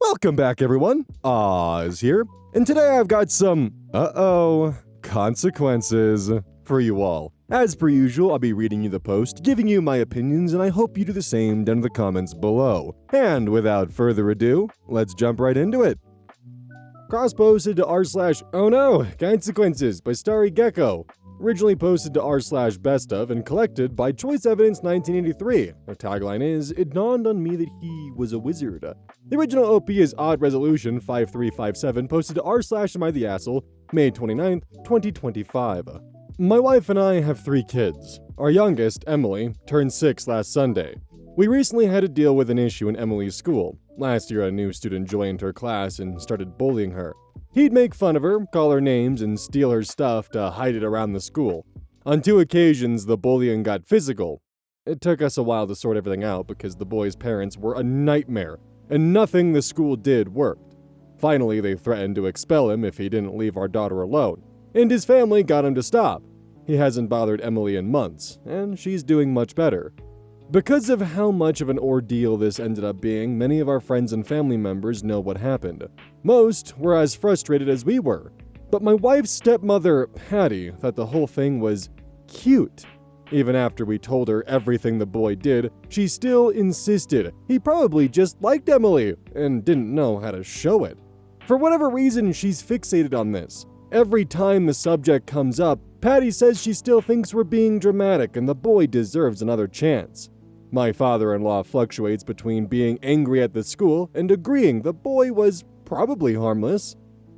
Welcome back, everyone. Oz here, and today I've got some consequences for you all. As per usual, I'll be reading you the post, giving you my opinions, and I hope you do the same down in the comments below. And without further ado, let's jump right into it. Cross-posted to r/OhNoConsequences by Starry Gecko. Originally posted to r/bestof and collected by Choice Evidence 1983. Their tagline is, "It dawned on me that he was a wizard." The original OP is Odd Resolution 5357, posted to r/AmITheAsshole, May 29th, 2025. My wife and I have 3 kids. Our youngest, Emily, turned 6 last Sunday. We recently had to deal with an issue in Emily's school. Last year, a new student joined her class and started bullying her. He'd make fun of her, call her names, and steal her stuff to hide it around the school. On 2 occasions, the bullying got physical. It took us a while to sort everything out because the boy's parents were a nightmare, and nothing the school did worked. Finally, they threatened to expel him if he didn't leave our daughter alone, and his family got him to stop. He hasn't bothered Emily in months, and she's doing much better. Because of how much of an ordeal this ended up being, many of our friends and family members know what happened. Most were as frustrated as we were, but my wife's stepmother, Patty, thought the whole thing was cute. Even after we told her everything the boy did, she still insisted he probably just liked Emily and didn't know how to show it. For whatever reason, she's fixated on this. Every time the subject comes up, Patty says she still thinks we're being dramatic and the boy deserves another chance. My father-in-law fluctuates between being angry at the school and agreeing the boy was probably harmless.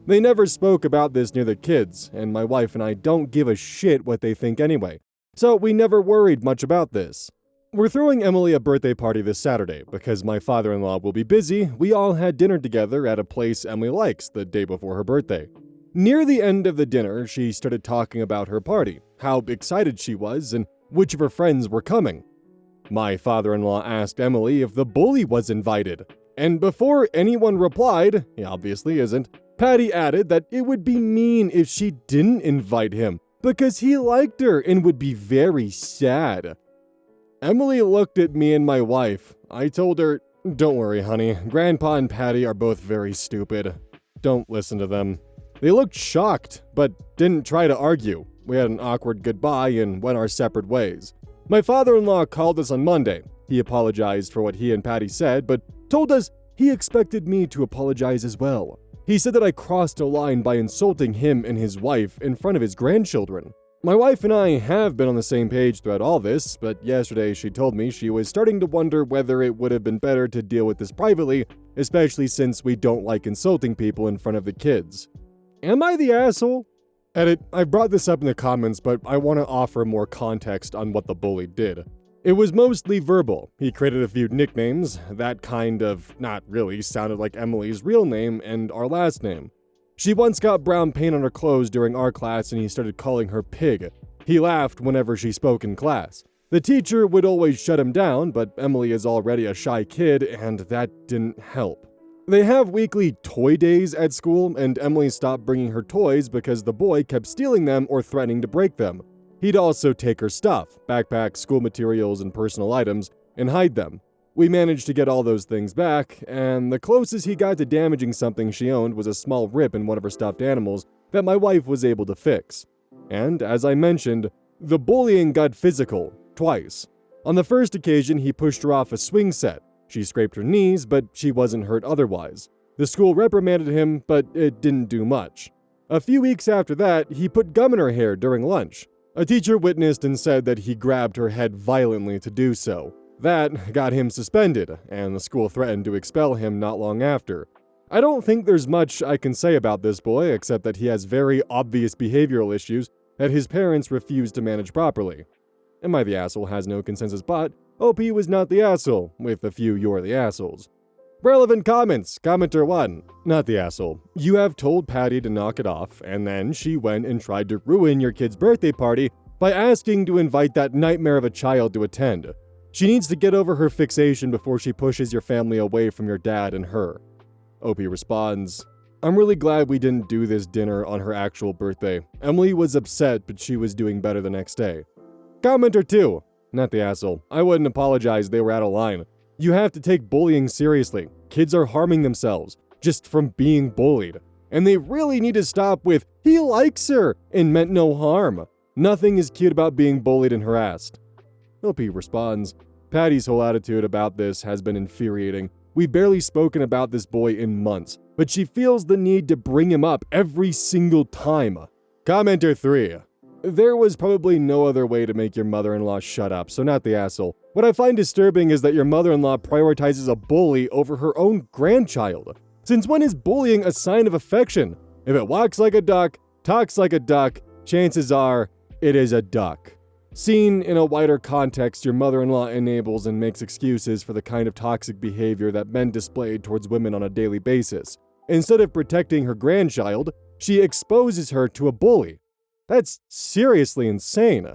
They never spoke about this near the kids, and my wife and I don't give a shit what they think anyway, so we never worried much about this. We're throwing Emily a birthday party this Saturday. Because my father-in-law will be busy, we all had dinner together at a place Emily likes the day before her birthday. Near the end of the dinner, she started talking about her party, how excited she was, and which of her friends were coming. My father-in-law asked Emily if the bully was invited, and before anyone replied, he obviously isn't, Patty added that it would be mean if she didn't invite him, because he liked her and would be very sad. Emily looked at me and my wife. I told her, "Don't worry, honey, Grandpa and Patty are both very stupid. Don't listen to them." They looked shocked, but didn't try to argue. We had an awkward goodbye and went our separate ways. My father-in-law called us on Monday. He apologized for what he and Patty said, but told us he expected me to apologize as well. He said that I crossed a line by insulting him and his wife in front of his grandchildren. My wife and I have been on the same page throughout all this, but yesterday she told me she was starting to wonder whether it would have been better to deal with this privately, especially since we don't like insulting people in front of the kids. Am I the asshole? Edit, I brought this up in the comments, but I want to offer more context on what the bully did. It was mostly verbal. He created a few nicknames. That kind of, not really, sounded like Emily's real name and our last name. She once got brown paint on her clothes during our class and he started calling her Pig. He laughed whenever she spoke in class. The teacher would always shut him down, but Emily is already a shy kid and that didn't help. They have weekly toy days at school, and Emily stopped bringing her toys because the boy kept stealing them or threatening to break them. He'd also take her stuff, backpacks, school materials, and personal items, and hide them. We managed to get all those things back, and the closest he got to damaging something she owned was a small rip in one of her stuffed animals that my wife was able to fix. And, as I mentioned, the bullying got physical, twice. On the first occasion, he pushed her off a swing set. She scraped her knees, but she wasn't hurt otherwise. The school reprimanded him, but it didn't do much. A few weeks after that, he put gum in her hair during lunch. A teacher witnessed and said that he grabbed her head violently to do so. That got him suspended, and the school threatened to expel him not long after. I don't think there's much I can say about this boy, except that he has very obvious behavioral issues that his parents refused to manage properly. Am I the Asshole has no consensus, but OP was not the asshole, with a few You're the Assholes. Relevant comments. Commenter 1. Not the asshole. You have told Patty to knock it off, and then she went and tried to ruin your kid's birthday party by asking to invite that nightmare of a child to attend. She needs to get over her fixation before she pushes your family away from your dad and her. OP responds, I'm really glad we didn't do this dinner on her actual birthday. Emily was upset, but she was doing better the next day. Commenter 2. Not the asshole. I wouldn't apologize, they were out of line. You have to take bullying seriously. kids are harming themselves just from being bullied. And they really need to stop with, "he likes her," and meant no harm. Nothing is cute about being bullied and harassed. Lofi responds, "Patty's whole attitude about this has been infuriating. We've barely spoken about this boy in months, but she feels the need to bring him up every single time." Commenter 3. There was probably no other way to make your mother-in-law shut up, so not the asshole. What I find disturbing is that your mother-in-law prioritizes a bully over her own grandchild. Since when is bullying a sign of affection? If it walks like a duck, talks like a duck, chances are it is a duck. Seen in a wider context, your mother-in-law enables and makes excuses for the kind of toxic behavior that men display towards women on a daily basis. Instead of protecting her grandchild, she exposes her to a bully. That's seriously insane.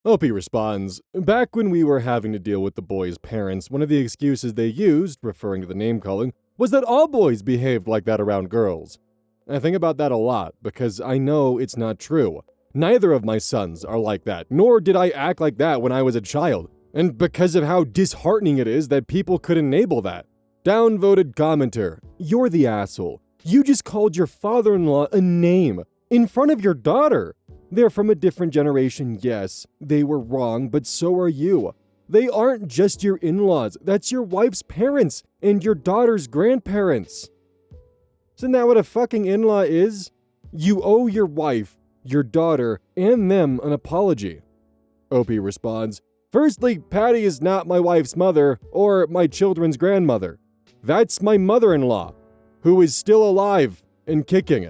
Lofi responds, "Back when we were having to deal with the boy's parents, one of the excuses they used, referring to the name-calling, was that all boys behaved like that around girls. I think about that a lot, because I know it's not true. Neither of my sons are like that, nor did I act like that when I was a child, and because of how disheartening it is that people could enable that." Downvoted commenter, "You're the asshole. You just called your father-in-law a name in front of your daughter. They're from a different generation, yes. They were wrong, but so are you. They aren't just your in-laws. That's your wife's parents and your daughter's grandparents." Isn't that what a fucking in-law is? You owe your wife, your daughter, and them an apology. Opie responds, "Firstly, Patty is not my wife's mother or my children's grandmother. That's my mother-in-law, who is still alive and kicking.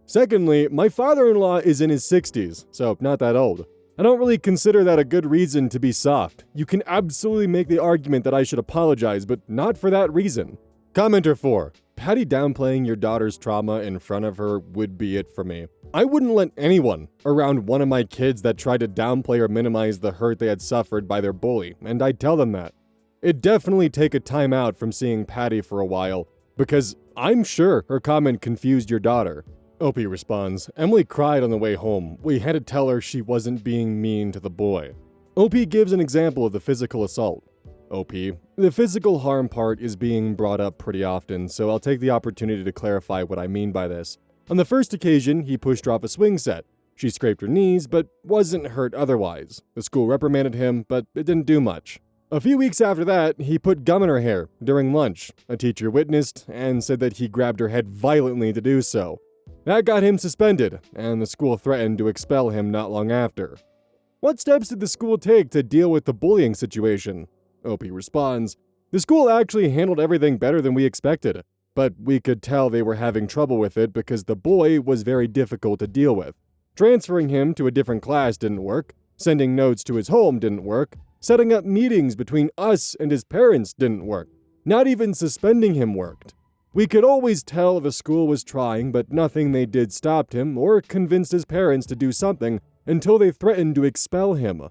Secondly, my father-in-law is in his 60s, so not that old. I don't really consider that a good reason to be soft. You can absolutely make the argument that I should apologize, but not for that reason." Commenter 4. Patty downplaying your daughter's trauma in front of her would be it for me. I wouldn't let anyone around one of my kids that tried to downplay or minimize the hurt they had suffered by their bully, and I'd tell them that. It'd definitely take a time out from seeing Patty for a while, because I'm sure her comment confused your daughter. Opie responds, "Emily cried on the way home. We had to tell her she wasn't being mean to the boy." Opie gives an example of the physical assault. Opie, the physical harm part is being brought up pretty often, so I'll take the opportunity to clarify what I mean by this. On the first occasion, he pushed her off a swing set. She scraped her knees, but wasn't hurt otherwise. The school reprimanded him, but it didn't do much. A few weeks after that, he put gum in her hair during lunch. A teacher witnessed and said that he grabbed her head violently to do so. That got him suspended, and the school threatened to expel him not long after. What steps did the school take to deal with the bullying situation? Opie responds, "The school actually handled everything better than we expected, but we could tell they were having trouble with it because the boy was very difficult to deal with. Transferring him to a different class didn't work, sending notes to his home didn't work, setting up meetings between us and his parents didn't work. Not even suspending him worked. We could always tell the school was trying, but nothing they did stopped him or convinced his parents to do something until they threatened to expel him."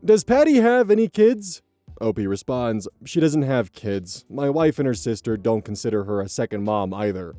Does Patty have any kids? Opie responds, "She doesn't have kids. My wife and her sister don't consider her a second mom either."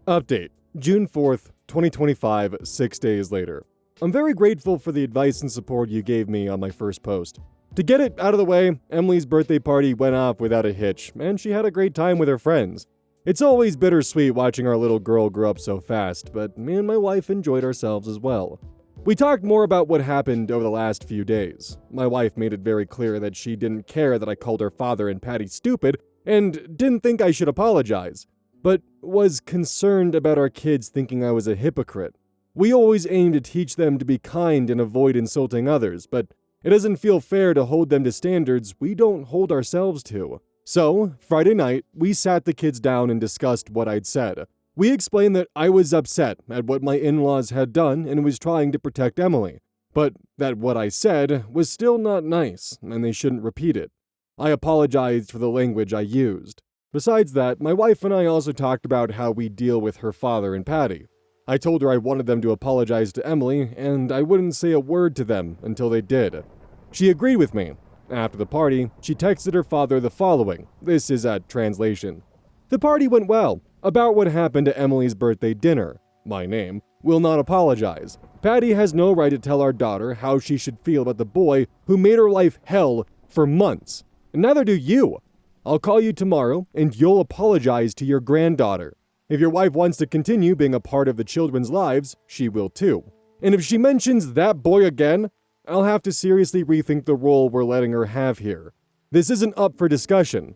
Update, June 4th, 2025, 6 days later. I'm very grateful for the advice and support you gave me on my first post. To get it out of the way, Emily's birthday party went off without a hitch, and she had a great time with her friends. It's always bittersweet watching our little girl grow up so fast, but me and my wife enjoyed ourselves as well. We talked more about what happened over the last few days. My wife made it very clear that she didn't care that I called her father and Patty stupid, and didn't think I should apologize, but was concerned about our kids thinking I was a hypocrite. We always aim to teach them to be kind and avoid insulting others, but it doesn't feel fair to hold them to standards we don't hold ourselves to. So, Friday night, we sat the kids down and discussed what I'd said. We explained that I was upset at what my in-laws had done and was trying to protect Emily, but that what I said was still not nice and they shouldn't repeat it. I apologized for the language I used. Besides that, my wife and I also talked about how we deal with her father and Patty. I told her I wanted them to apologize to Emily and I wouldn't say a word to them until they did. She agreed with me. After the party, she texted her father the following. This is a translation. "The party went well. About what happened at Emily's birthday dinner. My name will not apologize. Patty has no right to tell our daughter how she should feel about the boy who made her life hell for months. And neither do you. I'll call you tomorrow, and you'll apologize to your granddaughter. If your wife wants to continue being a part of the children's lives, she will too. And if she mentions that boy again, I'll have to seriously rethink the role we're letting her have here. This isn't up for discussion."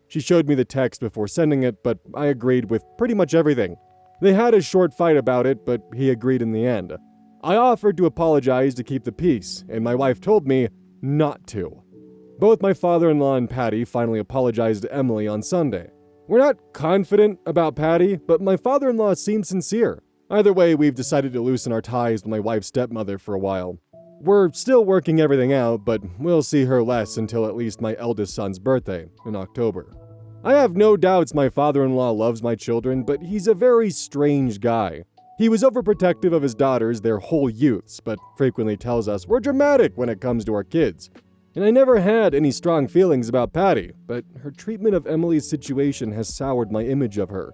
She showed me the text before sending it, but I agreed with pretty much everything. They had a short fight about it, but he agreed in the end. I offered to apologize to keep the peace, and my wife told me not to. Both my father-in-law and Patty finally apologized to Emily on Sunday. We're not confident about Patty, but my father-in-law seems sincere. Either way, we've decided to loosen our ties with my wife's stepmother for a while. We're still working everything out, but we'll see her less until at least my eldest son's birthday in October. I have no doubts my father-in-law loves my children, but he's a very strange guy. He was overprotective of his daughters their whole youths, but frequently tells us we're dramatic when it comes to our kids. And I never had any strong feelings about Patty, but her treatment of Emily's situation has soured my image of her.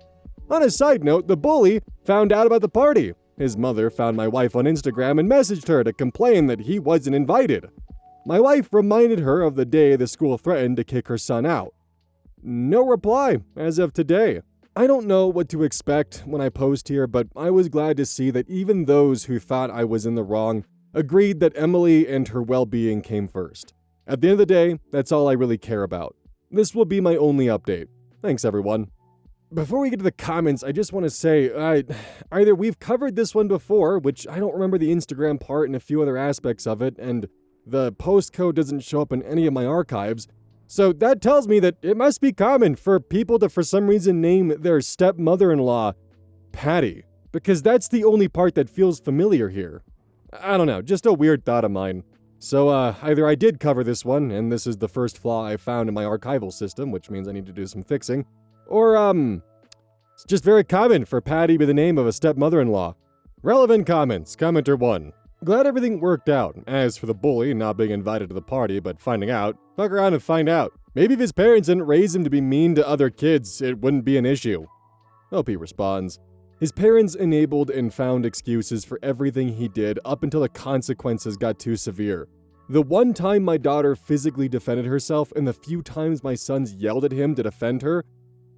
On a side note, the bully found out about the party. His mother found my wife on Instagram and messaged her to complain that he wasn't invited. My wife reminded her of the day the school threatened to kick her son out. No reply as of today. I don't know what to expect when I post here, but I was glad to see that even those who thought I was in the wrong agreed that Emily and her well-being came first. At the end of the day, that's all I really care about. This will be my only update. Thanks, everyone. Before we get to the comments, I just want to say, either we've covered this one before, which I don't remember the Instagram part and a few other aspects of it, and the post code doesn't show up in any of my archives, so that tells me that it must be common for people to for some reason name their stepmother-in-law Patty, because that's the only part that feels familiar here. I don't know, just a weird thought of mine. So either I did cover this one, and this is the first flaw I found in my archival system, which means I need to do some fixing, or it's just very common for Patty to be the name of a stepmother-in-law. Relevant comments. Commenter 1. Glad everything worked out. As for the bully not being invited to the party but finding out, fuck around and find out. Maybe if his parents didn't raise him to be mean to other kids, it wouldn't be an issue. OP responds. His parents enabled and found excuses for everything he did up until the consequences got too severe. The one time my daughter physically defended herself and the few times my sons yelled at him to defend her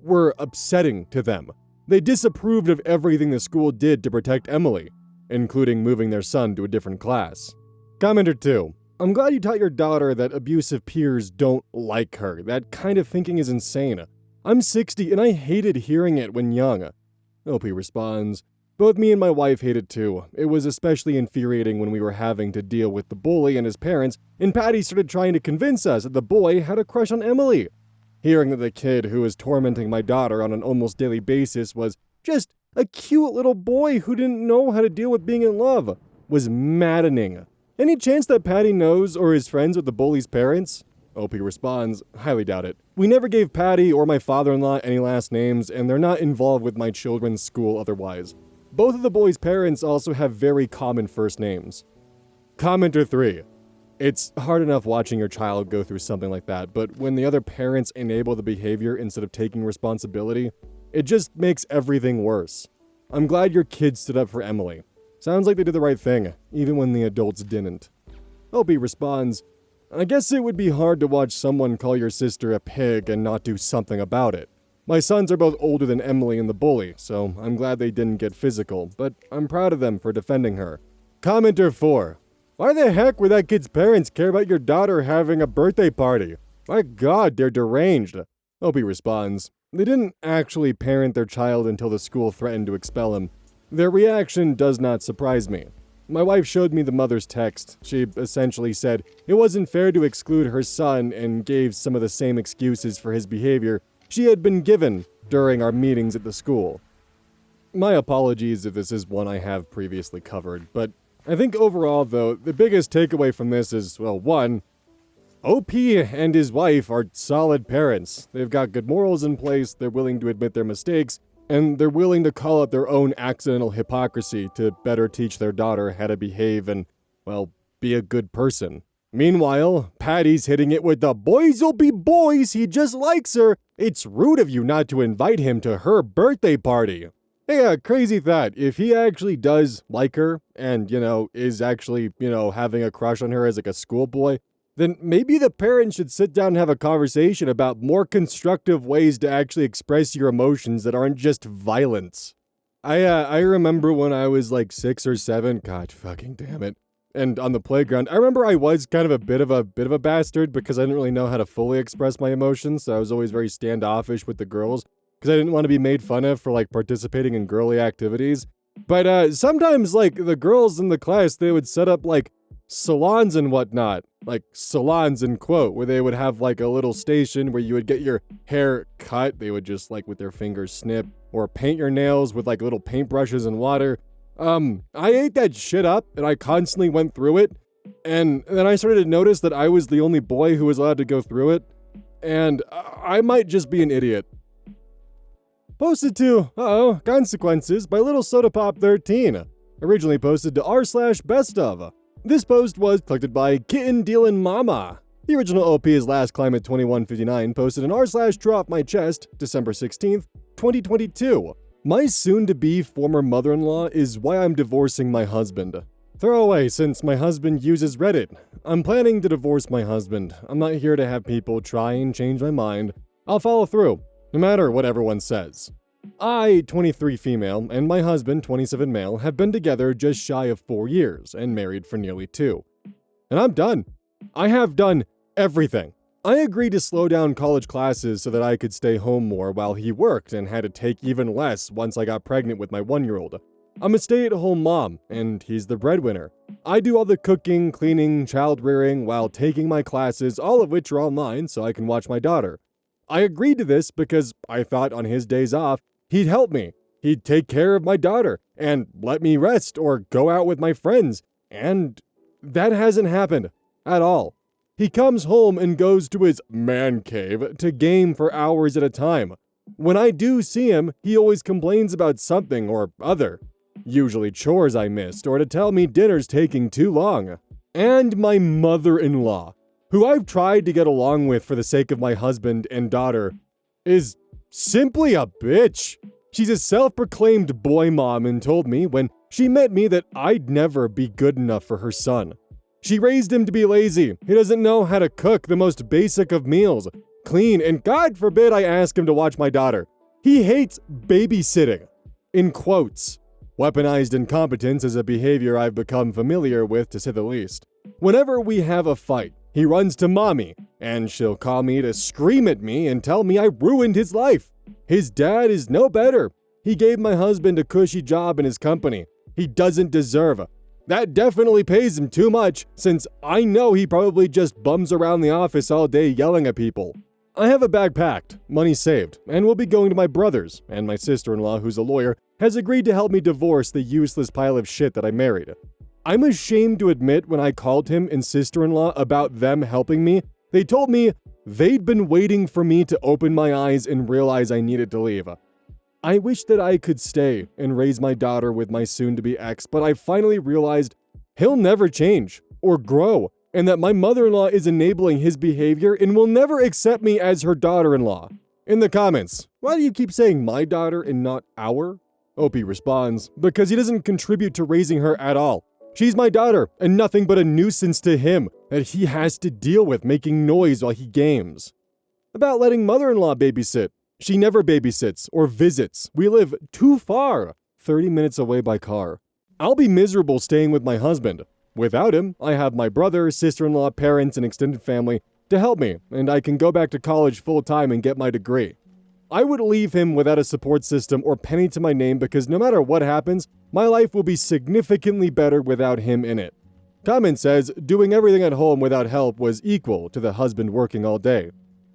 were upsetting to them. They disapproved of everything the school did to protect Emily, including moving their son to a different class. Commenter 2. I'm glad you taught your daughter that abusive peers don't like her. That kind of thinking is insane. I'm 60 and I hated hearing it when young. OP responds. Both me and my wife hate it too. It was especially infuriating when we were having to deal with the bully and his parents, and Patty started trying to convince us that the boy had a crush on Emily. Hearing that the kid who was tormenting my daughter on an almost daily basis was just a cute little boy who didn't know how to deal with being in love was maddening. Any chance that Patty knows or is friends with the bully's parents? OP responds, highly doubt it. We never gave Patty or my father-in-law any last names, and they're not involved with my children's school otherwise. Both of the boys' parents also have very common first names. Commenter 3. It's hard enough watching your child go through something like that, but when the other parents enable the behavior instead of taking responsibility, it just makes everything worse. I'm glad your kids stood up for Emily. Sounds like they did the right thing, even when the adults didn't. Opie responds, I guess it would be hard to watch someone call your sister a pig and not do something about it. My sons are both older than Emily and the bully, so I'm glad they didn't get physical, but I'm proud of them for defending her. Commenter 4. Why the heck would that kid's parents care about your daughter having a birthday party? My god, they're deranged. Opie responds, they didn't actually parent their child until the school threatened to expel him. Their reaction does not surprise me. My wife showed me the mother's text. She essentially said it wasn't fair to exclude her son and gave some of the same excuses for his behavior she had been given during our meetings at the school. My apologies if this is one I have previously covered, but I think overall, though, the biggest takeaway from this is, well, one, OP and his wife are solid parents. They've got good morals in place, they're willing to admit their mistakes, and they're willing to call out their own accidental hypocrisy to better teach their daughter how to behave and, well, be a good person. Meanwhile, Patty's hitting it with the boys'll be boys, he just likes her. It's rude of you not to invite him to her birthday party. Yeah, crazy thought. If he actually does like her and, is actually, having a crush on her as like a schoolboy, then maybe the parents should sit down and have a conversation about more constructive ways to actually express your emotions that aren't just violence. I remember when I was like 6 or 7, god fucking damn it, and on the playground, I remember I was kind of a bit of a bastard because I didn't really know how to fully express my emotions, so I was always very standoffish with the girls because I didn't want to be made fun of for like participating in girly activities. But sometimes like the girls in the class, they would set up like salons and whatnot, like salons in quote, where they would have like a little station where you would get your hair cut. They would just like with their fingers snip or paint your nails with like little paintbrushes and water. I ate that shit up and I constantly went through it. And then I started to notice that I was the only boy who was allowed to go through it. And I might just be an idiot. Posted to UhOhConsequences by Little Soda Pop 13. Originally posted to r/bestof. This post was collected by Kitten Dealin' Mama. The original OP is Last Climate 2159, posted in r/TrawOffMyChest, December 16th, 2022. My soon-to-be former mother-in-law is why I'm divorcing my husband. Throwaway, since my husband uses Reddit. I'm planning to divorce my husband. I'm not here to have people try and change my mind. I'll follow through, no matter what everyone says. I, 23 female, and my husband, 27 male, have been together just shy of 4 years and married for nearly 2. And I'm done. I have done everything. I agreed to slow down college classes so that I could stay home more while he worked and had to take even less once I got pregnant with my 1-year-old. I'm a stay-at-home mom, and he's the breadwinner. I do all the cooking, cleaning, child-rearing while taking my classes, all of which are online so I can watch my daughter. I agreed to this because I thought on his days off, he'd help me. He'd take care of my daughter and let me rest or go out with my friends. And that hasn't happened at all. He comes home and goes to his man cave to game for hours at a time. When I do see him, he always complains about something or other. Usually chores I missed or to tell me dinner's taking too long. And my mother-in-law, who I've tried to get along with for the sake of my husband and daughter, is simply a bitch. She's a self-proclaimed boy mom and told me when she met me that I'd never be good enough for her son. She raised him to be lazy. He doesn't know how to cook the most basic of meals, clean, and God forbid I ask him to watch my daughter. He hates babysitting. In quotes. Weaponized incompetence is a behavior I've become familiar with, to say the least. Whenever we have a fight, he runs to mommy, and she'll call me to scream at me and tell me I ruined his life. His dad is no better. He gave my husband a cushy job in his company. He doesn't deserve. That definitely pays him too much, since I know he probably just bums around the office all day yelling at people. I have a bag packed, money saved, and will be going to my brother's, and my sister-in-law, who's a lawyer, has agreed to help me divorce the useless pile of shit that I married. I'm ashamed to admit when I called him and sister-in-law about them helping me, they told me they'd been waiting for me to open my eyes and realize I needed to leave. I wish that I could stay and raise my daughter with my soon-to-be ex, but I finally realized he'll never change or grow, and that my mother-in-law is enabling his behavior and will never accept me as her daughter-in-law. In the comments, why do you keep saying my daughter and not our? Opie responds, because he doesn't contribute to raising her at all. She's my daughter, and nothing but a nuisance to him that he has to deal with making noise while he games. About letting mother-in-law babysit. She never babysits or visits. We live too far, 30 minutes away by car. I'll be miserable staying with my husband. Without him, I have my brother, sister-in-law, parents, and extended family to help me, and I can go back to college full-time and get my degree. I would leave him without a support system or penny to my name because no matter what happens, my life will be significantly better without him in it. Comment says, doing everything at home without help was equal to the husband working all day.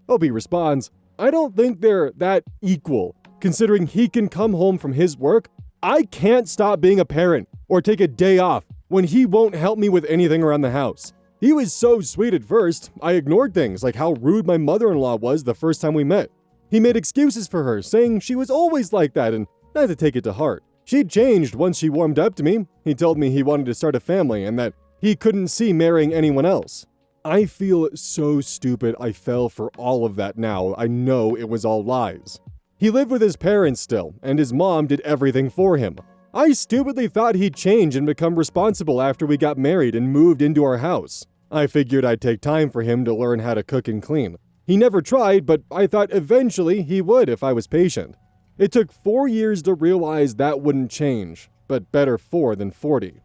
Opie responds, I don't think they're that equal. Considering he can come home from his work, I can't stop being a parent or take a day off when he won't help me with anything around the house. He was so sweet at first, I ignored things like how rude my mother-in-law was the first time we met. He made excuses for her, saying she was always like that and not to take it to heart. She'd changed once she warmed up to me. He told me he wanted to start a family and that he couldn't see marrying anyone else. I feel so stupid I fell for all of that now. I know it was all lies. He lived with his parents still, and his mom did everything for him. I stupidly thought he'd change and become responsible after we got married and moved into our house. I figured I'd take time for him to learn how to cook and clean. He never tried, but I thought eventually he would if I was patient. It took 4 years to realize that wouldn't change, but better 4 than 40.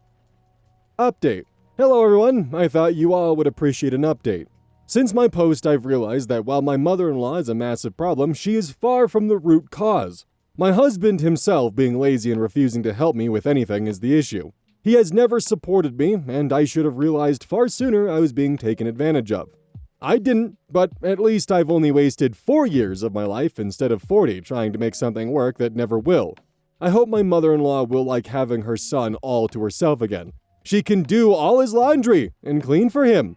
Update. Hello everyone, I thought you all would appreciate an update. Since my post, I've realized that while my mother-in-law is a massive problem, she is far from the root cause. My husband himself being lazy and refusing to help me with anything is the issue. He has never supported me, and I should have realized far sooner I was being taken advantage of. I didn't, but at least I've only wasted 4 years of my life instead of 40 trying to make something work that never will. I hope my mother-in-law will like having her son all to herself again. She can do all his laundry and clean for him.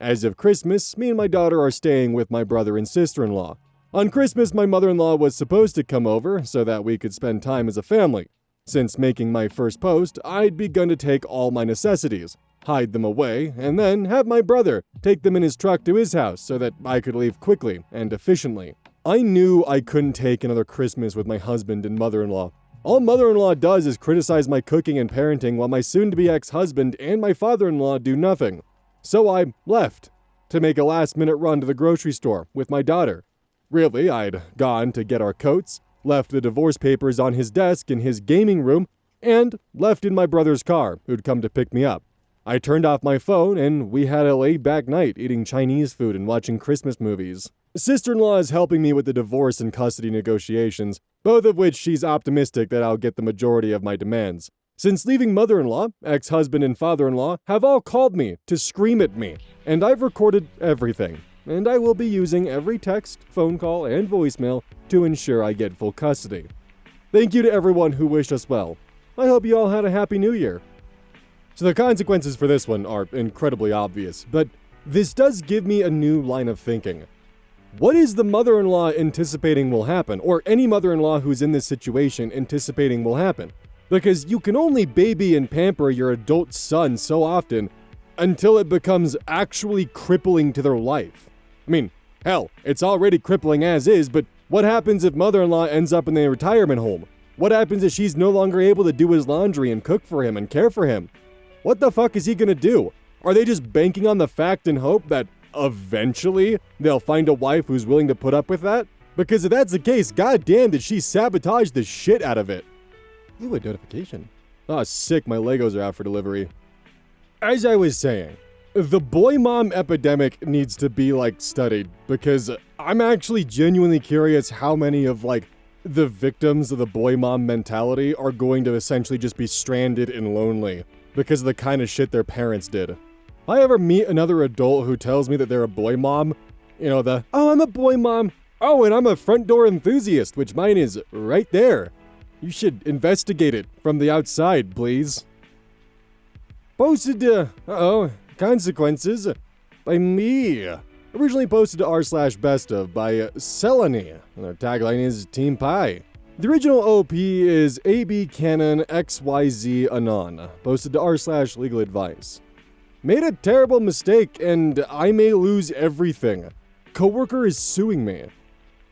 As of Christmas, me and my daughter are staying with my brother and sister-in-law. On Christmas, my mother-in-law was supposed to come over so that we could spend time as a family. Since making my first post, I'd begun to take all my necessities, hide them away, and then have my brother take them in his truck to his house so that I could leave quickly and efficiently. I knew I couldn't take another Christmas with my husband and mother-in-law. All mother-in-law does is criticize my cooking and parenting while my soon-to-be ex-husband and my father-in-law do nothing. So I left to make a last-minute run to the grocery store with my daughter. Really, I'd gone to get our coats, left the divorce papers on his desk in his gaming room, and left in my brother's car, who'd come to pick me up. I turned off my phone, and we had a laid-back night eating Chinese food and watching Christmas movies. Sister-in-law is helping me with the divorce and custody negotiations, both of which she's optimistic that I'll get the majority of my demands. Since leaving mother-in-law, ex-husband and father-in-law have all called me to scream at me, and I've recorded everything. And I will be using every text, phone call, and voicemail to ensure I get full custody. Thank you to everyone who wished us well. I hope you all had a happy new year. So the consequences for this one are incredibly obvious, but this does give me a new line of thinking. What is the mother-in-law anticipating will happen, or any mother-in-law who's in this situation anticipating will happen? Because you can only baby and pamper your adult son so often until it becomes actually crippling to their life. I mean, hell, it's already crippling as is, but what happens if mother-in-law ends up in a retirement home? What happens if she's no longer able to do his laundry and cook for him and care for him? What the fuck is he gonna do? Are they just banking on the fact and hope that eventually they'll find a wife who's willing to put up with that? Because if that's the case, goddamn did she sabotage the shit out of it. Ooh, a notification. Oh, sick, my Legos are out for delivery. As I was saying, the boy mom epidemic needs to be, studied, because I'm actually genuinely curious how many of, the victims of the boy mom mentality are going to essentially just be stranded and lonely because of the kind of shit their parents did. If I ever meet another adult who tells me that they're a boy mom, oh, I'm a boy mom, oh, and I'm a front door enthusiast, which mine is right there. You should investigate it from the outside, please. Posted to, UhOhConsequences by me. Originally posted to r/bestof by Selany, and their tagline is Team Pie. The original OP is AB Canon XYZ Anon, posted to r/legal advice. Made a terrible mistake and I may lose everything. Coworker is suing me.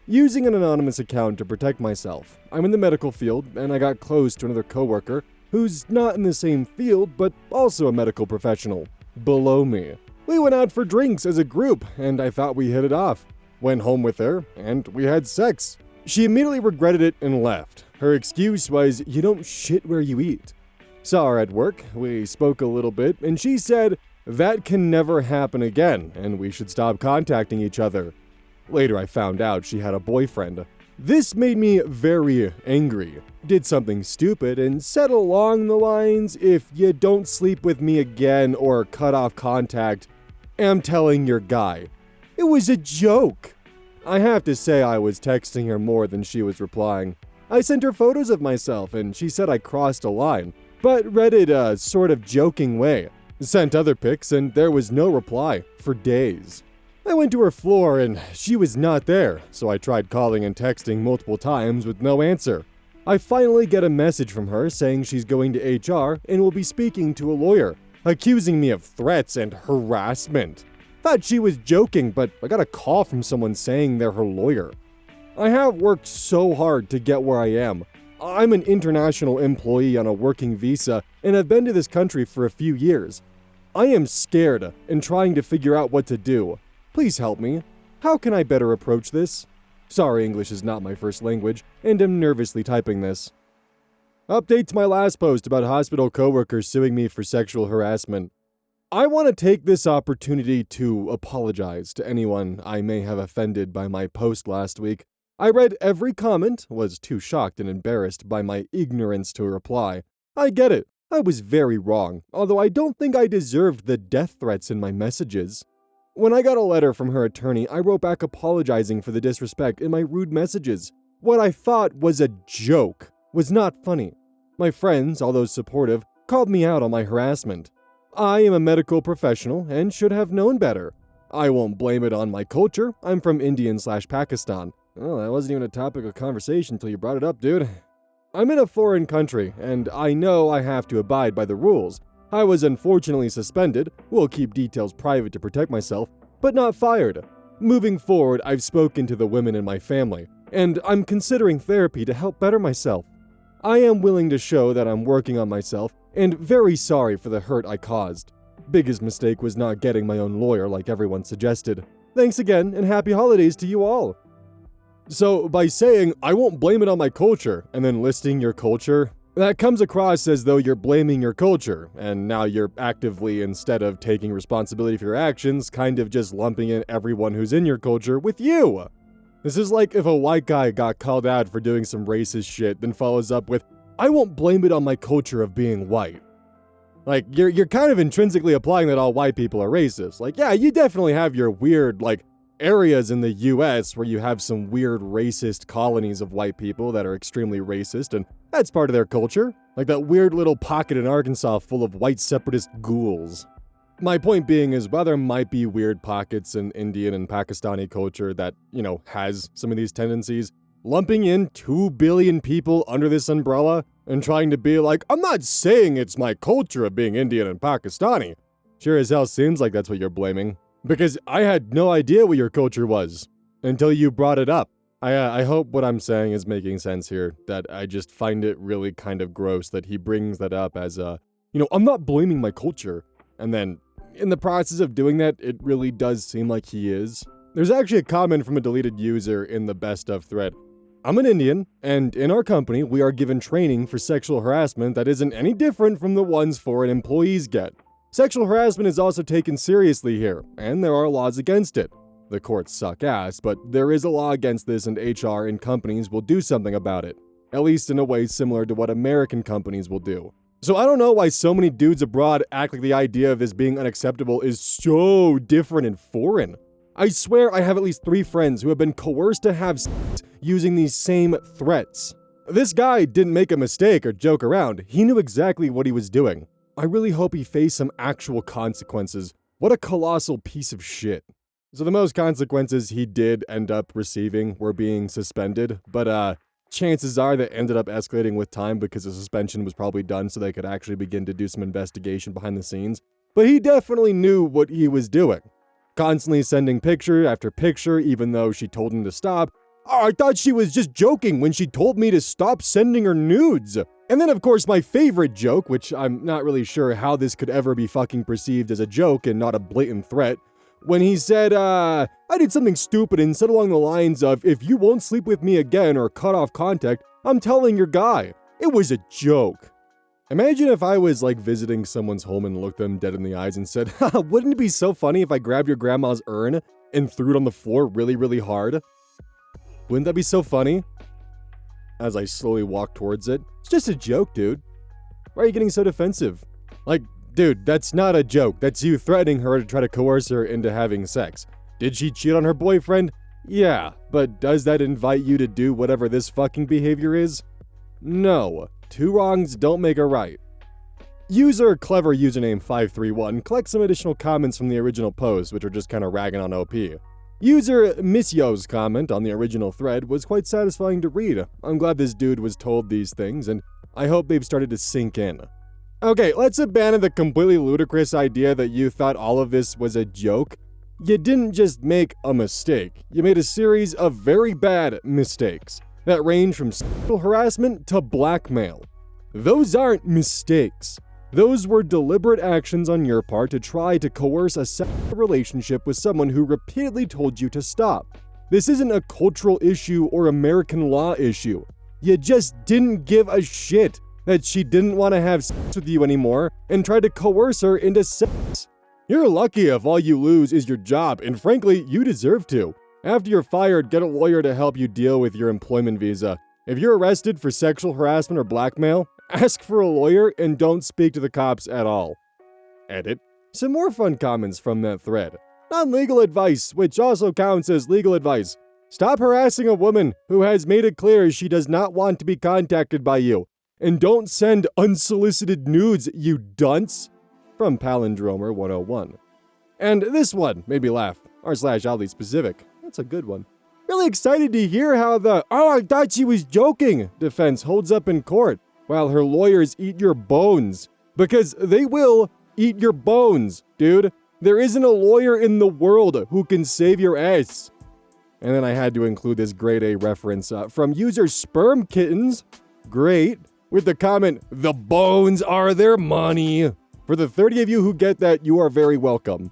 Using an anonymous account to protect myself. I'm in the medical field and I got close to another coworker who's not in the same field but also a medical professional. Below me. We went out for drinks as a group and I thought we hit it off. Went home with her and we had sex. She immediately regretted it and left. Her excuse was, "You don't shit where you eat." Saw her at work, we spoke a little bit, and she said that can never happen again and we should stop contacting each other. Later I found out she had a boyfriend. This made me very angry. Did something stupid and said along the lines, "If you don't sleep with me again or cut off contact, I'm telling your guy." It was a joke. I have to say I was texting her more than she was replying. I sent her photos of myself and she said I crossed a line, but read it a sort of joking way. Sent other pics and there was no reply for days. I went to her floor and she was not there, so I tried calling and texting multiple times with no answer. I finally get a message from her saying she's going to HR and will be speaking to a lawyer, accusing me of threats and harassment. Thought she was joking, but I got a call from someone saying they're her lawyer. I have worked so hard to get where I am. I'm an international employee on a working visa and have been to this country for a few years. I am scared and trying to figure out what to do. Please help me. How can I better approach this? Sorry, English is not my first language, and am nervously typing this. Update to my last post about hospital coworkers suing me for sexual harassment. I want to take this opportunity to apologize to anyone I may have offended by my post last week. I read every comment, was too shocked and embarrassed by my ignorance to reply. I get it. I was very wrong, although I don't think I deserved the death threats in my messages. When I got a letter from her attorney, I wrote back apologizing for the disrespect in my rude messages. What I thought was a joke was not funny. My friends, although supportive, called me out on my harassment. I am a medical professional and should have known better. I won't blame it on my culture. I'm from Indian/Pakistan. Oh, that wasn't even a topic of conversation until you brought it up, dude. I'm in a foreign country, and I know I have to abide by the rules. I was unfortunately suspended, will keep details private to protect myself, but not fired. Moving forward, I've spoken to the women in my family, and I'm considering therapy to help better myself. I am willing to show that I'm working on myself, and very sorry for the hurt I caused. Biggest mistake was not getting my own lawyer like everyone suggested. Thanks again, and happy holidays to you all. So, by saying, I won't blame it on my culture, and then listing your culture, that comes across as though you're blaming your culture, and now you're actively, instead of taking responsibility for your actions, kind of just lumping in everyone who's in your culture with you. This is like if a white guy got called out for doing some racist shit, then follows up with, I won't blame it on my culture of being white. Like, you're kind of intrinsically applying that all white people are racist. Like, yeah, you definitely have your weird, areas in the US where you have some weird racist colonies of white people that are extremely racist, and that's part of their culture. Like that weird little pocket in Arkansas full of white separatist ghouls. My point being is, while there might be weird pockets in Indian and Pakistani culture that, has some of these tendencies, lumping in 2 billion people under this umbrella and trying to be like, I'm not saying it's my culture of being Indian and Pakistani. Sure as hell seems like that's what you're blaming. Because I had no idea what your culture was until you brought it up. I hope what I'm saying is making sense here, that I just find it really kind of gross that he brings that up as I'm not blaming my culture. And then, in the process of doing that, it really does seem like he is. There's actually a comment from a deleted user in the best of thread. I'm an Indian, and in our company, we are given training for sexual harassment that isn't any different from the ones foreign employees get. Sexual harassment is also taken seriously here, and there are laws against it. The courts suck ass, but there is a law against this, and HR and companies will do something about it. At least in a way similar to what American companies will do. So I don't know why so many dudes abroad act like the idea of this being unacceptable is so different and foreign. I swear I have at least 3 friends who have been coerced to have sex using these same threats. This guy didn't make a mistake or joke around. He knew exactly what he was doing. I really hope he faced some actual consequences. What a colossal piece of shit. So the most consequences he did end up receiving were being suspended, but chances are that ended up escalating with time because the suspension was probably done so they could actually begin to do some investigation behind the scenes. But he definitely knew what he was doing. Constantly sending picture after picture even though she told him to stop. Oh, I thought she was just joking when she told me to stop sending her nudes. And then, of course, my favorite joke, which I'm not really sure how this could ever be fucking perceived as a joke and not a blatant threat, when he said, I did something stupid and said along the lines of, if you won't sleep with me again or cut off contact, I'm telling your guy. It was a joke. Imagine if I was, visiting someone's home and looked them dead in the eyes and said, wouldn't it be so funny if I grabbed your grandma's urn and threw it on the floor really, really hard? Wouldn't that be so funny? As I slowly walk towards it. It's just a joke, dude. Why are you getting so defensive? Dude, that's not a joke. That's you threatening her to try to coerce her into having sex. Did she cheat on her boyfriend? Yeah, but does that invite you to do whatever this fucking behavior is? No. 2 wrongs don't make a right. User clever username 531 collects some additional comments from the original post, which are just kind of ragging on OP. User Missio's comment on the original thread was quite satisfying to read. I'm glad this dude was told these things, and I hope they've started to sink in. Okay, let's abandon the completely ludicrous idea that you thought all of this was a joke. You didn't just make a mistake. You made a series of very bad mistakes that range from sexual harassment to blackmail. Those aren't mistakes. Those were deliberate actions on your part to try to coerce a sexual relationship with someone who repeatedly told you to stop. This isn't a cultural issue or American law issue. You just didn't give a shit that she didn't want to have sex with you anymore and tried to coerce her into sex. You're lucky if all you lose is your job, and frankly, you deserve to. After you're fired, get a lawyer to help you deal with your employment visa. If you're arrested for sexual harassment or blackmail, ask for a lawyer and don't speak to the cops at all. Edit. Some more fun comments from that thread. Non-legal advice, which also counts as legal advice. Stop harassing a woman who has made it clear she does not want to be contacted by you. And don't send unsolicited nudes, you dunce. From Palindromer 101. And this one made me laugh, r/oddly specific. That's a good one. Really excited to hear how the "oh, I thought she was joking" defense holds up in court, while her lawyers eat your bones. Because they will eat your bones, dude. There isn't a lawyer in the world who can save your ass. And then I had to include this grade A reference from user Sperm Kittens. Great. With the comment, "the bones are their money." For the 30 of you who get that, you are very welcome.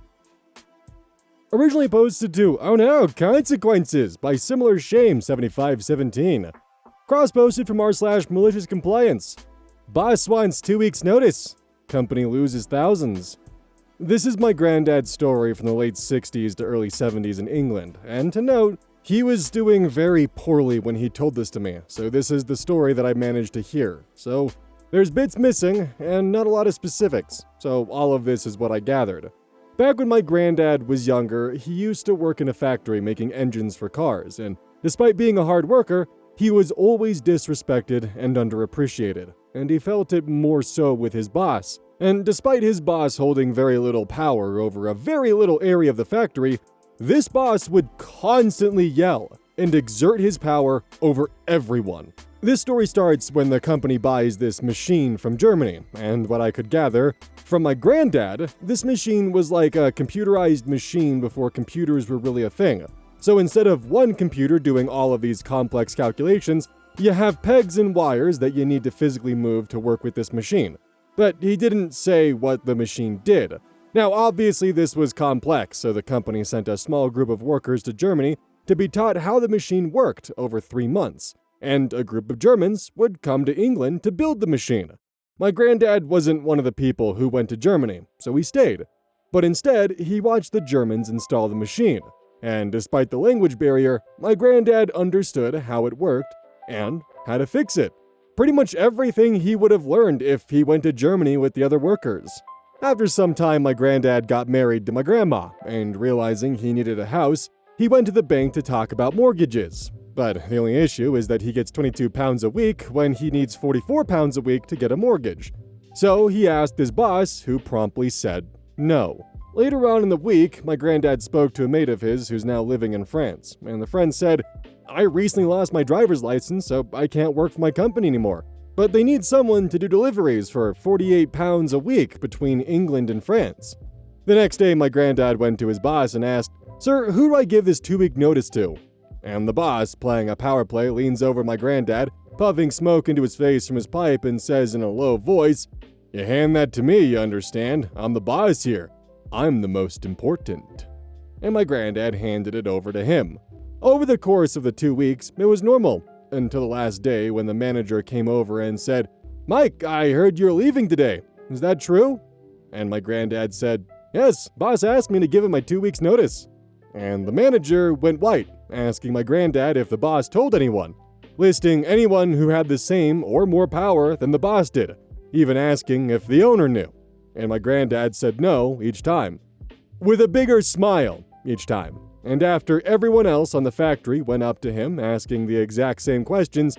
Originally posted to UhOhConsequences by Similar Shame 7517. Cross-posted from r/malicious compliance. Boss wants 2 weeks notice. Company loses thousands. This is my granddad's story from the late 60s to early 70s in England, and to note, he was doing very poorly when he told this to me, so this is the story that I managed to hear. So, there's bits missing, and not a lot of specifics, so all of this is what I gathered. Back when my granddad was younger, he used to work in a factory making engines for cars, and despite being a hard worker, he was always disrespected and underappreciated, and he felt it more so with his boss. And despite his boss holding very little power over a very little area of the factory, this boss would constantly yell and exert his power over everyone. This story starts when the company buys this machine from Germany, and what I could gather from my granddad, this machine was like a computerized machine before computers were really a thing. So instead of one computer doing all of these complex calculations, you have pegs and wires that you need to physically move to work with this machine. But he didn't say what the machine did. Now obviously this was complex, so the company sent a small group of workers to Germany to be taught how the machine worked over 3 months. And a group of Germans would come to England to build the machine. My granddad wasn't one of the people who went to Germany, so he stayed. But instead, he watched the Germans install the machine. And despite the language barrier, my granddad understood how it worked and how to fix it. Pretty much everything he would have learned if he went to Germany with the other workers. After some time, my granddad got married to my grandma, and realizing he needed a house, he went to the bank to talk about mortgages. But the only issue is that he gets £22 a week when he needs £44 a week to get a mortgage. So he asked his boss, who promptly said no. Later on in the week, my granddad spoke to a mate of his who's now living in France, and the friend said, "I recently lost my driver's license, so I can't work for my company anymore. But they need someone to do deliveries for £48 a week between England and France." The next day, my granddad went to his boss and asked, "Sir, who do I give this 2-week notice to?" And the boss, playing a power play, leans over my granddad, puffing smoke into his face from his pipe, and says in a low voice, "You hand that to me, you understand? I'm the boss here. I'm the most important." And my granddad handed it over to him. Over the course of the 2 weeks, it was normal, until the last day when the manager came over and said, "Mike, I heard you're leaving today. Is that true?" And my granddad said, "Yes, boss asked me to give him my 2 weeks notice." And the manager went white, asking my granddad if the boss told anyone, listing anyone who had the same or more power than the boss did, even asking if the owner knew. And my granddad said no each time, with a bigger smile each time. And after everyone else on the factory went up to him asking the exact same questions,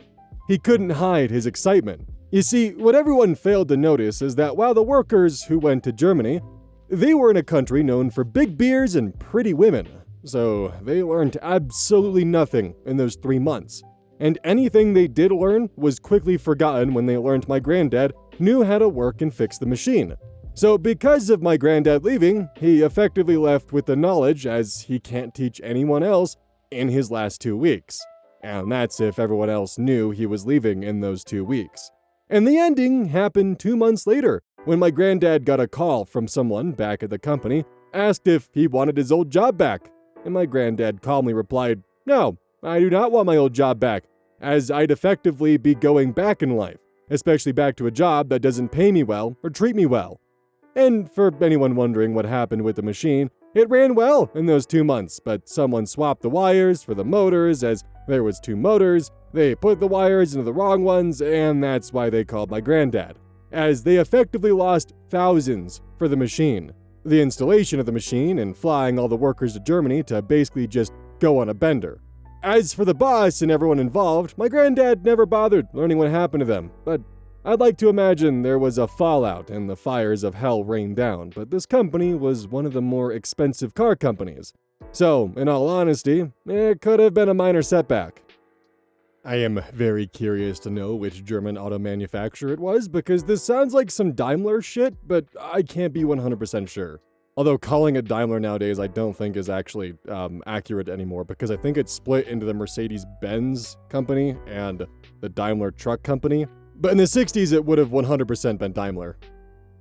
he couldn't hide his excitement. You see, what everyone failed to notice is that while the workers who went to Germany, they were in a country known for big beers and pretty women. So they learned absolutely nothing in those 3 months. And anything they did learn was quickly forgotten when they learned my granddad knew how to work and fix the machine. So because of my granddad leaving, he effectively left with the knowledge, as he can't teach anyone else in his last 2 weeks. And that's if everyone else knew he was leaving in those 2 weeks. And the ending happened 2 months later, when my granddad got a call from someone back at the company, asked if he wanted his old job back. And my granddad calmly replied, "No, I do not want my old job back, as I'd effectively be going back in life, especially back to a job that doesn't pay me well or treat me well." And for anyone wondering what happened with the machine, it ran well in those 2 months, but someone swapped the wires for the motors, as there was 2 motors, they put the wires into the wrong ones, and that's why they called my granddad, as they effectively lost thousands for the machine. The installation of the machine and flying all the workers to Germany to basically just go on a bender. As for the boss and everyone involved, my granddad never bothered learning what happened to them, but I'd like to imagine there was a fallout and the fires of hell rained down, but this company was one of the more expensive car companies. So, in all honesty, it could have been a minor setback. I am very curious to know which German auto manufacturer it was, because this sounds like some Daimler shit, but I can't be 100% sure. Although calling it Daimler nowadays I don't think is actually accurate anymore, because I think it's split into the Mercedes-Benz company and the Daimler truck company. But in the 60s, it would have 100% been Daimler.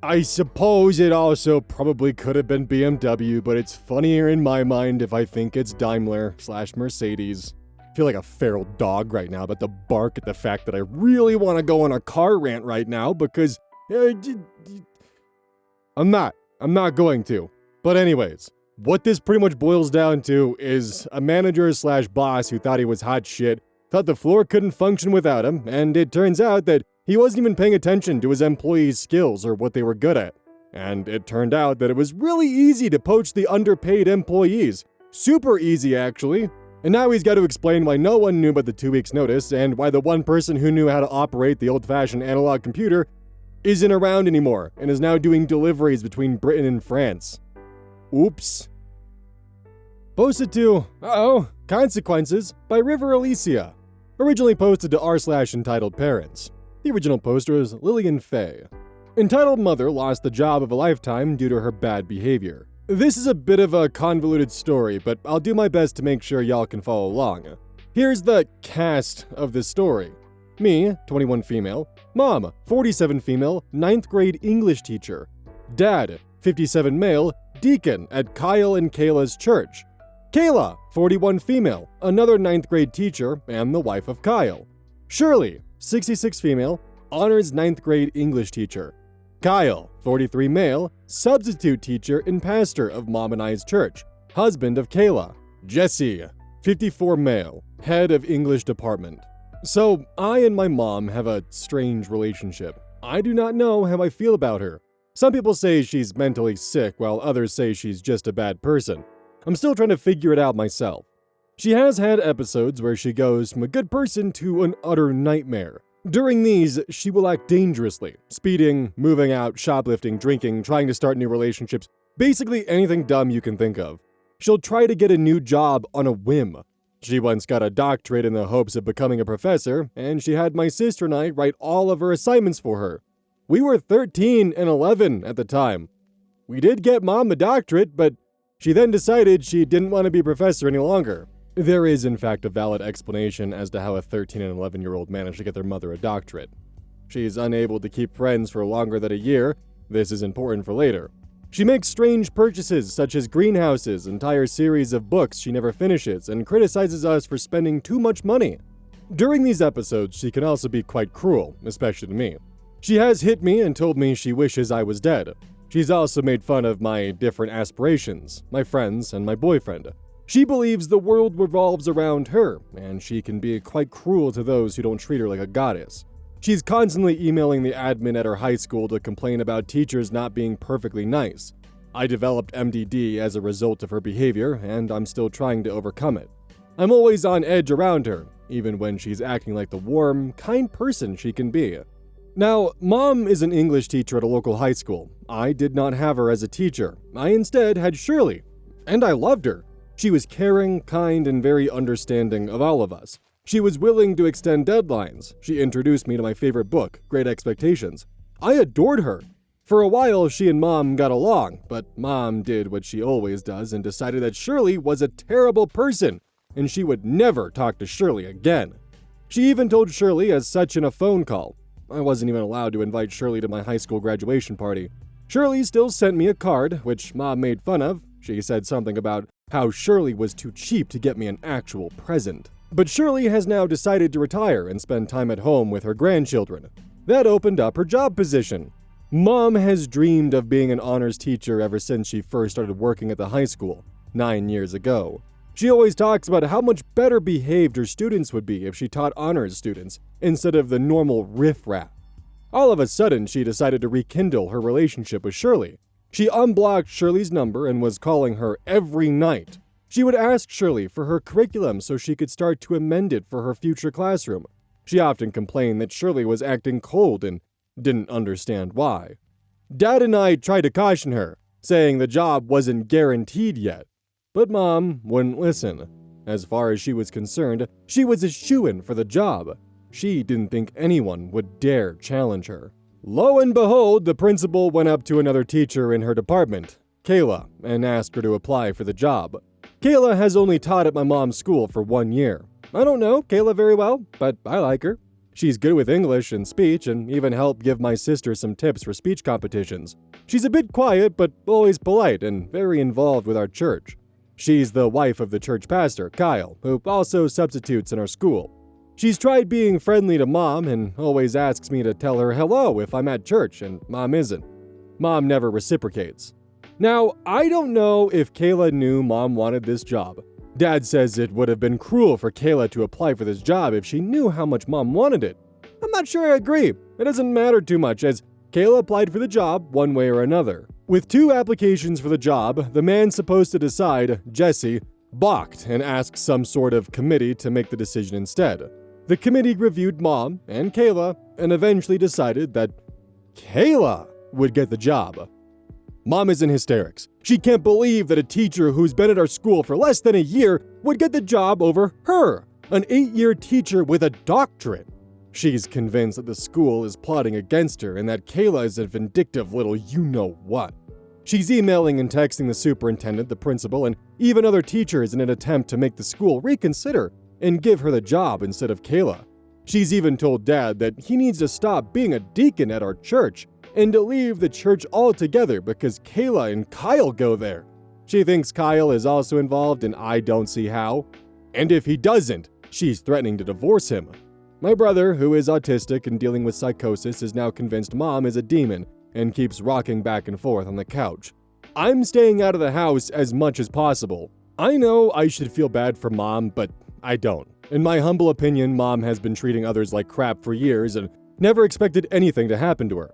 I suppose it also probably could have been BMW, but it's funnier in my mind if I think it's Daimler/Mercedes. I feel like a feral dog right now, about to bark at the fact that I really want to go on a car rant right now, because I'm not going to. But anyways, what this pretty much boils down to is a manager/boss who thought he was hot shit, thought the floor couldn't function without him, and it turns out that he wasn't even paying attention to his employees' skills or what they were good at. And it turned out that it was really easy to poach the underpaid employees. Super easy, actually. And now he's got to explain why no one knew about the 2 weeks' notice, and why the one person who knew how to operate the old-fashioned analog computer isn't around anymore, and is now doing deliveries between Britain and France. Oops. Posted to UhOhConsequences by River Alicia. Originally posted to r/entitled parents. The original poster was Lillian Faye. Entitled Mother lost the job of a lifetime due to her bad behavior. This is a bit of a convoluted story, but I'll do my best to make sure y'all can follow along. Here's the cast of this story. Me, 21 female. Mom, 47 female, 9th grade English teacher. Dad, 57 male, deacon at Kyle and Kayla's church. Kayla, 41 female, another 9th grade teacher and the wife of Kyle. Shirley, 66 female, honors 9th grade English teacher. Kyle, 43 male, substitute teacher and pastor of Mom and I's church, husband of Kayla. Jesse, 54 male, head of English department. So, I and my mom have a strange relationship. I do not know how I feel about her. Some people say she's mentally sick, while others say she's just a bad person. I'm still trying to figure it out myself. She has had episodes where she goes from a good person to an utter nightmare. During these, she will act dangerously, speeding, moving out, shoplifting, drinking, trying to start new relationships, basically anything dumb you can think of. She'll try to get a new job on a whim. She once got a doctorate in the hopes of becoming a professor, and she had my sister and I write all of her assignments for her. We were 13 and 11 at the time. We did get Mom a doctorate, but she then decided she didn't want to be a professor any longer. There is, in fact, a valid explanation as to how a 13 and 11-year-old managed to get their mother a doctorate. She's unable to keep friends for longer than a year. This is important for later. She makes strange purchases, such as greenhouses, entire series of books she never finishes, and criticizes us for spending too much money. During these episodes, she can also be quite cruel, especially to me. She has hit me and told me she wishes I was dead. She's also made fun of my different aspirations, my friends, and my boyfriend. She believes the world revolves around her, and she can be quite cruel to those who don't treat her like a goddess. She's constantly emailing the admin at her high school to complain about teachers not being perfectly nice. I developed MDD as a result of her behavior, and I'm still trying to overcome it. I'm always on edge around her, even when she's acting like the warm, kind person she can be. Now, Mom is an English teacher at a local high school. I did not have her as a teacher. I instead had Shirley, and I loved her. She was caring, kind, and very understanding of all of us. She was willing to extend deadlines. She introduced me to my favorite book, Great Expectations. I adored her. For a while, she and Mom got along, but Mom did what she always does and decided that Shirley was a terrible person, and she would never talk to Shirley again. She even told Shirley as such in a phone call. I wasn't even allowed to invite Shirley to my high school graduation party. Shirley still sent me a card, which Mom made fun of. She said something about how Shirley was too cheap to get me an actual present. But Shirley has now decided to retire and spend time at home with her grandchildren. That opened up her job position. Mom has dreamed of being an honors teacher ever since she first started working at the high school, 9 years ago. She always talks about how much better behaved her students would be if she taught honors students instead of the normal riffraff. All of a sudden, she decided to rekindle her relationship with Shirley. She unblocked Shirley's number and was calling her every night. She would ask Shirley for her curriculum so she could start to amend it for her future classroom. She often complained that Shirley was acting cold and didn't understand why. Dad and I tried to caution her, saying the job wasn't guaranteed yet. But Mom wouldn't listen. As far as she was concerned, she was a shoo-in for the job. She didn't think anyone would dare challenge her. Lo and behold, the principal went up to another teacher in her department, Kayla, and asked her to apply for the job. Kayla has only taught at my mom's school for 1 year. I don't know Kayla very well, but I like her. She's good with English and speech and even helped give my sister some tips for speech competitions. She's a bit quiet, but always polite and very involved with our church. She's the wife of the church pastor, Kyle, who also substitutes in our school. She's tried being friendly to Mom and always asks me to tell her hello if I'm at church, and Mom isn't. Mom never reciprocates. Now, I don't know if Kayla knew Mom wanted this job. Dad says it would have been cruel for Kayla to apply for this job if she knew how much Mom wanted it. I'm not sure I agree. It doesn't matter too much, as Kayla applied for the job one way or another. With 2 applications for the job, the man supposed to decide, Jesse, balked and asked some sort of committee to make the decision instead. The committee reviewed Mom and Kayla and eventually decided that Kayla would get the job. Mom is in hysterics. She can't believe that a teacher who's been at our school for less than a year would get the job over her, an 8-year teacher with a doctorate. She's convinced that the school is plotting against her and that Kayla is a vindictive little you-know-what. She's emailing and texting the superintendent, the principal, and even other teachers in an attempt to make the school reconsider and give her the job instead of Kayla. She's even told Dad that he needs to stop being a deacon at our church and to leave the church altogether because Kayla and Kyle go there. She thinks Kyle is also involved and I don't see how. And if he doesn't, she's threatening to divorce him. My brother, who is autistic and dealing with psychosis, is now convinced Mom is a demon and keeps rocking back and forth on the couch. I'm staying out of the house as much as possible. I know I should feel bad for Mom, but I don't. In my humble opinion, Mom has been treating others like crap for years and never expected anything to happen to her.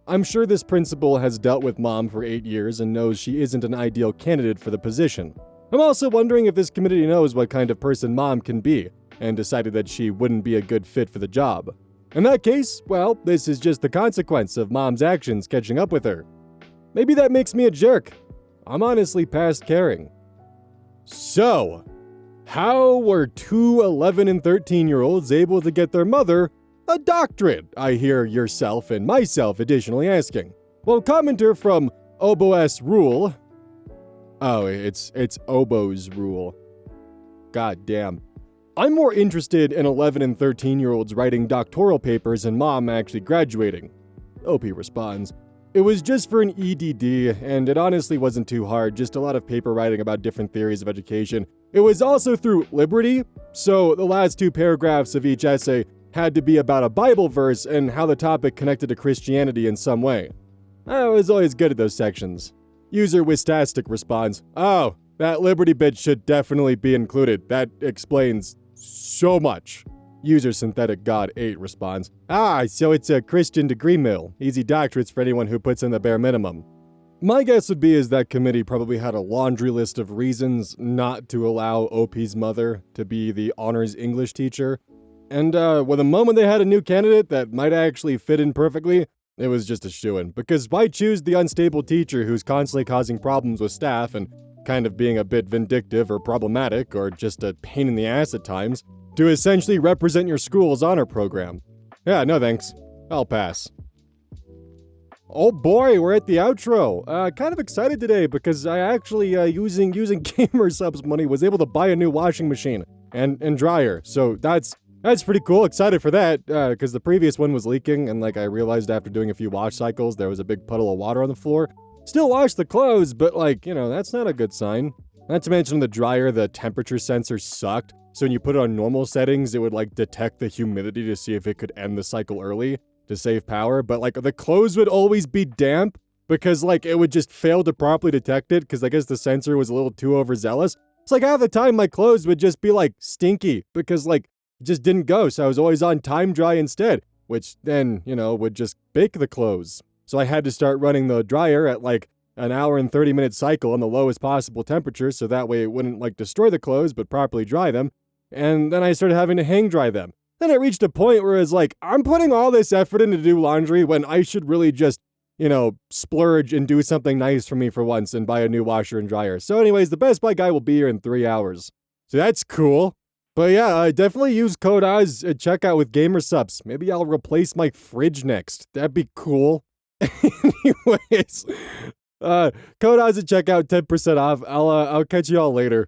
I'm sure this principal has dealt with Mom for 8 years and knows she isn't an ideal candidate for the position. I'm also wondering if this committee knows what kind of person Mom can be and decided that she wouldn't be a good fit for the job. In that case, well, this is just the consequence of Mom's actions catching up with her. Maybe that makes me a jerk. I'm honestly past caring. So, how were 2 11 and 13-year-olds able to get their mother a doctorate? I hear yourself and myself additionally asking. Well, commenter from Obo's Rule. Oh, it's Obo's Rule. God damn. I'm more interested in 11 and 13-year-olds writing doctoral papers and Mom actually graduating. OP responds, it was just for an EDD, and it honestly wasn't too hard, just a lot of paper writing about different theories of education. It was also through Liberty, so the last 2 paragraphs of each essay had to be about a Bible verse and how the topic connected to Christianity in some way. I was always good at those sections. User Wistastic responds, oh, that Liberty bit should definitely be included. That explains so much. User Synthetic God 8 responds, so it's a Christian degree mill. Easy doctorates for anyone who puts in the bare minimum. My guess would be is that committee probably had a laundry list of reasons not to allow OP's mother to be the honors English teacher. And with the moment they had a new candidate that might actually fit in perfectly, it was just a shoo-in. Because why choose the unstable teacher who's constantly causing problems with staff and kind of being a bit vindictive or problematic or just a pain in the ass at times, to essentially represent your school's honor program? Yeah, no thanks. I'll pass. Oh boy, we're at the outro. Kind of excited today because I actually, using Gamer Subs money, was able to buy a new washing machine and dryer. So that's That's pretty cool. Excited for that, because the previous one was leaking, and like I realized after doing a few wash cycles, there was a big puddle of water on the floor. Still wash the clothes, but like, you know, that's not a good sign. Not to mention the dryer, the temperature sensor sucked, so when you put it on normal settings, it would like detect the humidity to see if it could end the cycle early to save power, but like the clothes would always be damp because like it would just fail to properly detect it because I guess the sensor was a little too overzealous. It's like half the time my clothes would just be like stinky because like it just didn't go, so I was always on time dry instead, which then, you know, would just bake the clothes. So I had to start running the dryer at like an hour and 30-minute cycle on the lowest possible temperature so that way it wouldn't like destroy the clothes but properly dry them. And then I started having to hang dry them. Then it reached a point where it's like, I'm putting all this effort in to do laundry when I should really just, you know, splurge and do something nice for me for once and buy a new washer and dryer. So anyways, the Best Buy guy will be here in 3 hours. So that's cool. But yeah, I definitely use code OZ at checkout with gamer subs. Maybe I'll replace my fridge next. That'd be cool. Anyways, code OZ at checkout, 10% off. I'll catch you all later.